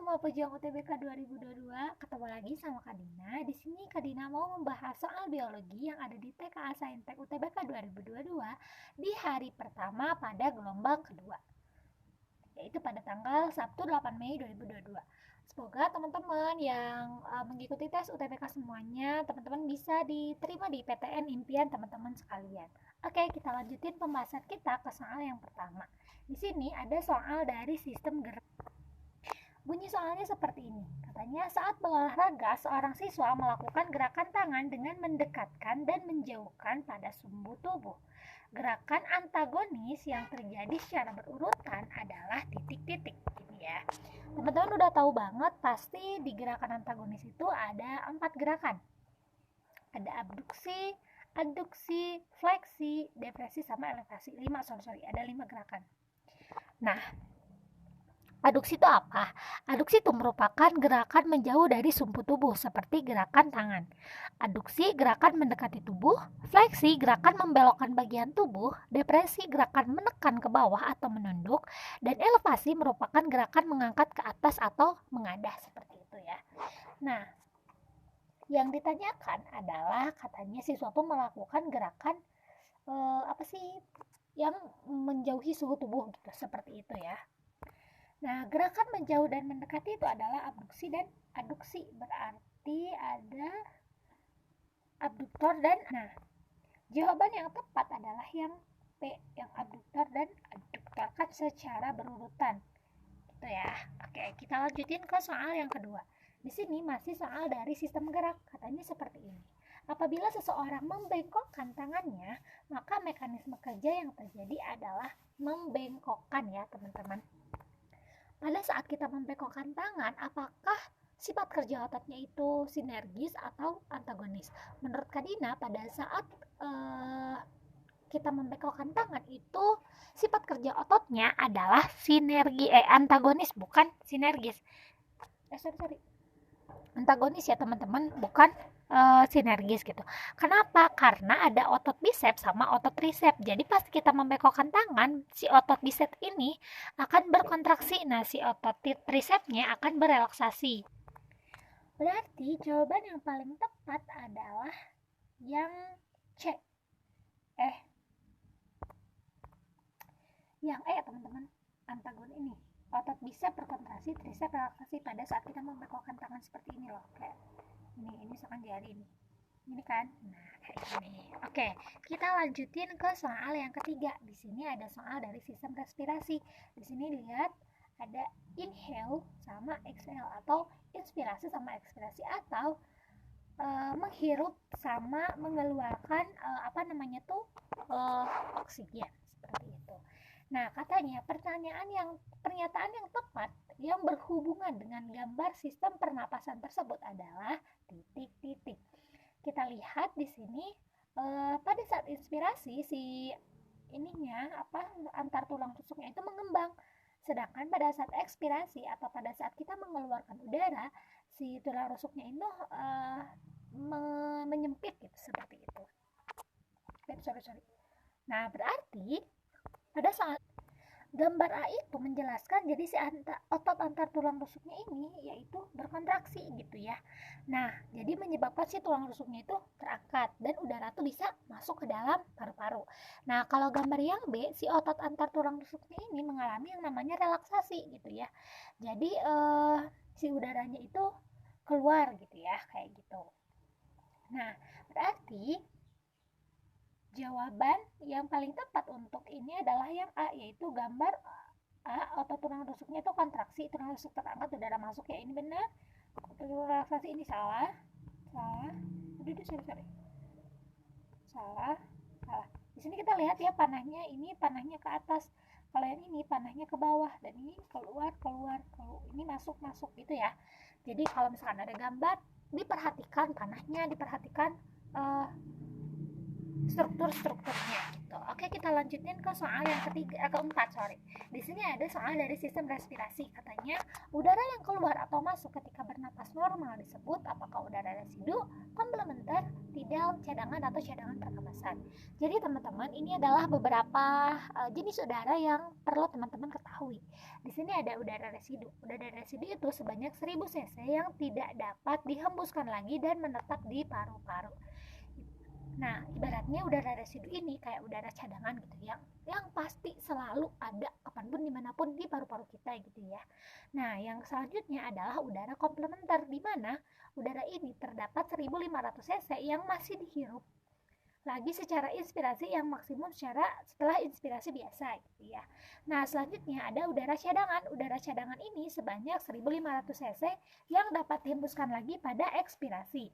semua pejuang UTBK 2022, ketemu lagi sama Kak Dina. Di sini Kak Dina mau membahas soal biologi yang ada di TKA Saintek UTBK 2022 di hari pertama pada gelombang kedua, yaitu pada tanggal Sabtu 8 Mei 2022. Semoga teman-teman yang mengikuti tes UTBK semuanya, teman-teman bisa diterima di PTN impian teman-teman sekalian. Oke, kita lanjutin pembahasan kita ke soal yang pertama. Di sini ada soal dari sistem gerak. Bunyi soalnya seperti ini. Katanya saat berolahraga, seorang siswa melakukan gerakan tangan dengan mendekatkan dan menjauhkan pada sumbu tubuh. Gerakan antagonis yang terjadi secara berurutan adalah titik-titik. Ini ya. Teman-teman udah tahu banget pasti di gerakan antagonis itu ada 4 gerakan. Ada abduksi, adduksi, fleksi, depresi, sama elevasi. Ada 5 gerakan. Nah, aduksi itu apa? Aduksi itu merupakan gerakan menjauh dari sumbu tubuh seperti gerakan tangan. Aduksi gerakan mendekati tubuh, fleksi gerakan membelokkan bagian tubuh, depresi gerakan menekan ke bawah atau menunduk, dan elevasi merupakan gerakan mengangkat ke atas atau mengadah seperti itu ya. Nah, yang ditanyakan adalah katanya siswa pun melakukan gerakan apa sih yang menjauhi suhu tubuh gitu, seperti itu ya. Nah, gerakan menjauh dan mendekati itu adalah abduksi dan aduksi. Berarti ada abduktor dan jawaban yang tepat adalah yang P, yang abduktor dan aduktor, kan secara berurutan. Gitu ya. Oke, kita lanjutin ke soal yang kedua. Di sini masih soal dari sistem gerak. Katanya seperti ini. Apabila seseorang membengkokkan tangannya, maka mekanisme kerja yang terjadi adalah membengkokkan ya, teman-teman. Pada saat kita membengkokkan tangan, apakah sifat kerja ototnya itu sinergis atau antagonis? Menurut Kak Dina, pada saat kita membengkokkan tangan itu sifat kerja ototnya adalah antagonis, bukan sinergis. Antagonis ya teman-teman, bukan sinergis gitu. Kenapa? Karena ada otot bisep sama otot tricep. Jadi pas kita membengkokkan tangan, si otot bisep ini akan berkontraksi. Nah, si otot tricepnya akan berelaksasi. Berarti jawaban yang paling tepat adalah yang C. Yang E teman-teman, antagon ini. Otot bisep berkontraksi, tricep relaksasi pada saat kita membengkokkan tangan seperti ini loh, kayak ini misalkan jari ini kan. Nah, kayak gini. Oke, kita lanjutin ke soal yang ketiga. Di sini ada soal dari sistem respirasi. Di sini lihat ada inhale sama exhale, atau inspirasi sama ekspirasi, atau menghirup sama mengeluarkan oksigen seperti itu. Nah, katanya pernyataan yang tepat yang berhubungan dengan gambar sistem pernapasan tersebut adalah titik-titik. Kita lihat di sini pada saat inspirasi si antar tulang rusuknya itu mengembang, sedangkan pada saat ekspirasi atau pada saat kita mengeluarkan udara, si tulang rusuknya itu menyempit gitu, seperti itu. Nah, berarti pada saat gambar A itu menjelaskan jadi si otot antar tulang rusuknya ini yaitu berkontraksi gitu ya. Nah, jadi menyebabkan si tulang rusuknya itu terangkat dan udara tuh bisa masuk ke dalam paru-paru. Nah, kalau gambar yang B, si otot antar tulang rusuknya ini mengalami yang namanya relaksasi gitu ya. Jadi si udaranya itu keluar gitu ya, kayak gitu. Nah, berarti jawaban yang paling tepat untuk ini adalah yang A, yaitu gambar A, otot tulang rusuknya itu kontraksi, tulang rusuk terangkat, udara masuk ya, ini benar. Relaksasi ini salah. Salah. Di sini kita lihat ya, panahnya ke atas, kalau yang ini panahnya ke bawah, dan ini keluar, kalau ini masuk gitu ya. Jadi kalau misalkan ada gambar, diperhatikan panahnya, diperhatikan strukturnya gitu. Oke, kita lanjutin ke soal yang keempat, sorry. Di sini ada soal dari sistem respirasi. Katanya, udara yang keluar atau masuk ketika bernapas normal disebut apakah udara residu, komplementer, tidal, cadangan atau cadangan pernapasan. Jadi teman-teman, ini adalah beberapa jenis udara yang perlu teman-teman ketahui. Di sini ada udara residu. Udara residu itu sebanyak 1000 cc yang tidak dapat dihembuskan lagi dan menetap di paru-paru. Nah, ibaratnya udara residu ini kayak udara cadangan gitu ya, yang pasti selalu ada kapanpun dimanapun di paru-paru kita gitu ya. Nah, yang selanjutnya adalah udara komplementer, di mana udara ini terdapat 1500 cc yang masih dihirup lagi secara inspirasi yang maksimum setelah inspirasi biasa gitu ya. Nah, selanjutnya ada udara cadangan. Udara cadangan ini sebanyak 1500 cc yang dapat dihembuskan lagi pada ekspirasi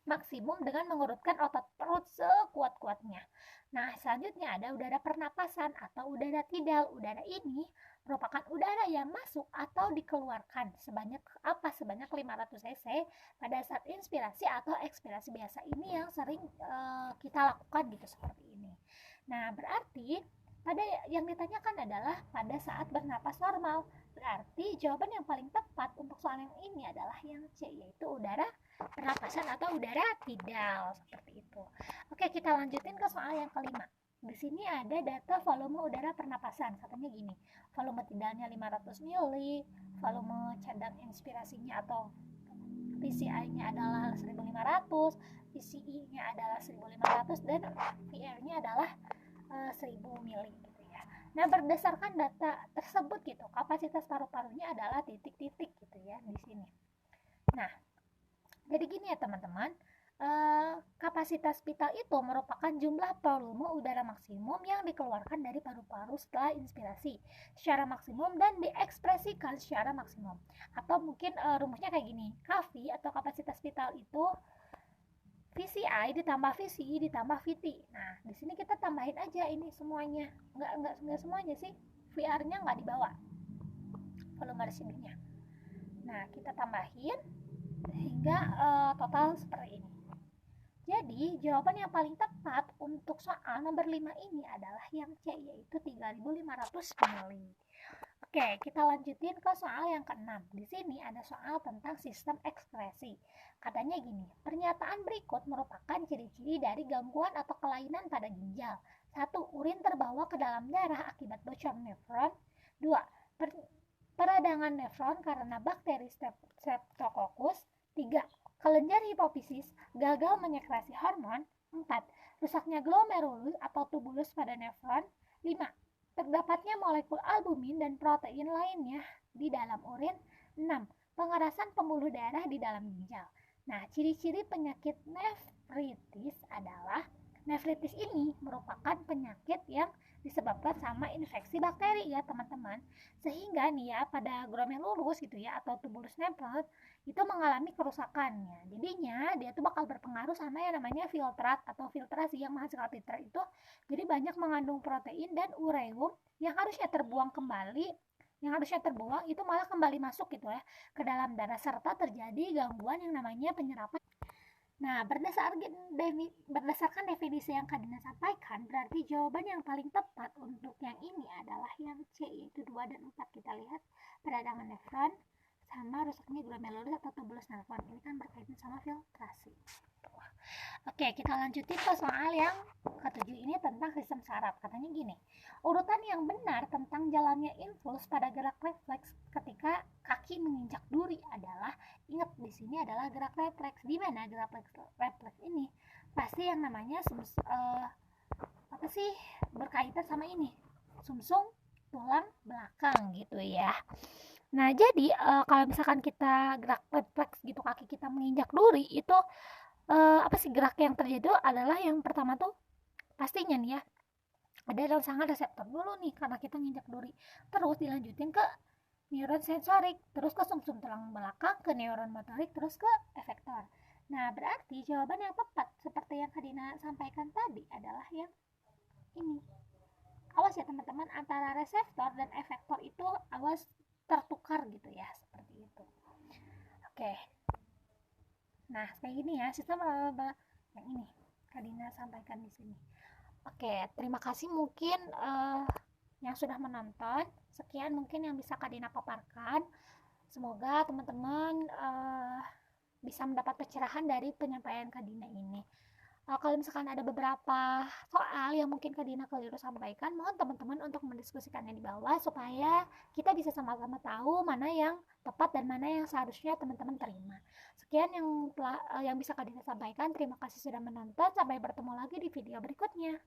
maksimum dengan mengurutkan otot perut sekuat-kuatnya. Nah, selanjutnya ada udara pernapasan atau udara tidal. Udara ini merupakan udara yang masuk atau dikeluarkan sebanyak 500 cc pada saat inspirasi atau ekspirasi biasa. Ini yang sering kita lakukan gitu seperti ini. Nah, berarti pada yang ditanyakan adalah pada saat bernapas normal. Berarti jawaban yang paling tepat untuk soal yang ini adalah yang C, yaitu udara pernapasan atau udara tidal seperti itu. Oke, kita lanjutin ke soal yang kelima. Di sini ada data volume udara pernapasan. Katanya gini, volume tidalnya 500 mili, volume cadang inspirasinya atau PCI-nya adalah 1500, PCI-nya adalah 1500 dan VR-nya adalah 1000 mili gitu ya. Nah, berdasarkan data tersebut gitu, kapasitas paru-parunya adalah titik-titik gitu ya di sini. Nah, jadi gini ya teman-teman, kapasitas vital itu merupakan jumlah volume udara maksimum yang dikeluarkan dari paru-paru setelah inspirasi secara maksimum dan diekspresikan secara maksimum. Atau mungkin rumusnya kayak gini, KV atau kapasitas vital itu VCI ditambah VCI ditambah VT. Nah, di sini kita tambahin aja ini semuanya. Enggak semuanya sih. VR-nya nggak dibawa. Volume residunya. Nah, kita tambahin hingga total seperti ini. Jadi, jawaban yang paling tepat untuk soal nomor 5 ini adalah yang C, yaitu 3500 mili. Oke, kita lanjutin ke soal yang keenam. Di sini ada soal tentang sistem ekspresi. Katanya gini, pernyataan berikut merupakan ciri-ciri dari gangguan atau kelainan pada ginjal. 1. Urin terbawa ke dalam darah akibat bocor nefron. 2. Peradangan nefron karena bakteri Streptococcus. 3. Kelenjar hipofisis gagal menyekresi hormon. 4. Rusaknya glomerulus atau tubulus pada nefron. 5. Terdapatnya molekul albumin dan protein lainnya di dalam urin. 6. Pengerasan pembuluh darah di dalam ginjal. Nah, ciri-ciri penyakit nefritis adalah nefritis ini merupakan penyakit yang disebabkan sama infeksi bakteri ya teman-teman, sehingga nih ya pada glomerulus gitu ya atau tubulus nefron itu mengalami kerusakannya. Jadinya dia tuh bakal berpengaruh sama yang namanya filtrat atau filtrasi yang menghasilkan filter itu jadi banyak mengandung protein dan ureum yang harusnya terbuang itu malah kembali masuk gitu ya ke dalam darah serta terjadi gangguan yang namanya penyerapan. Nah, berdasarkan definisi yang Kadina sampaikan, berarti jawaban yang paling tepat untuk yang ini adalah yang C, yaitu 2 dan 4. Kita lihat peradangan nefron sama rusaknya glomerulus atau tubulus nefron. Ini kan berkaitan sama filtrasi. Oke, kita lanjutin ke soal yang ketujuh ini tentang sistem saraf. Katanya gini, urutan yang benar tentang jalannya impuls pada gerak refleks ketika kaki menginjak duri adalah, ingat di sini adalah gerak refleks. Di mana gerak refleks ini pasti yang namanya berkaitan sama ini, sumsum tulang belakang gitu ya. Nah, jadi kalau misalkan kita gerak refleks gitu, kaki kita menginjak duri itu gerak yang terjadi adalah yang pertama tuh pastinya nih ya ada rangsangan reseptor dulu nih karena kita nginjak duri, terus dilanjutin ke neuron sensorik, terus ke sumsum tulang belakang, ke neuron motorik, terus ke efektor. Nah, berarti jawaban yang tepat seperti yang Kadina sampaikan tadi adalah yang ini. Awas ya teman-teman, antara reseptor dan efektor itu awas tertukar gitu ya, seperti itu. Oke. Nah, kayak gini ya, sistem yang ini. Kak Dina sampaikan di sini. Oke, terima kasih mungkin yang sudah menonton. Sekian mungkin yang bisa Kak Dina paparkan. Semoga teman-teman bisa mendapat pencerahan dari penyampaian Kak Dina ini. Kalau misalkan ada beberapa soal yang mungkin Kak Dina keliru sampaikan, mohon teman-teman untuk mendiskusikannya di bawah supaya kita bisa sama-sama tahu mana yang tepat dan mana yang seharusnya teman-teman terima. Sekian yang bisa Kak Dina sampaikan. Terima kasih sudah menonton. Sampai bertemu lagi di video berikutnya.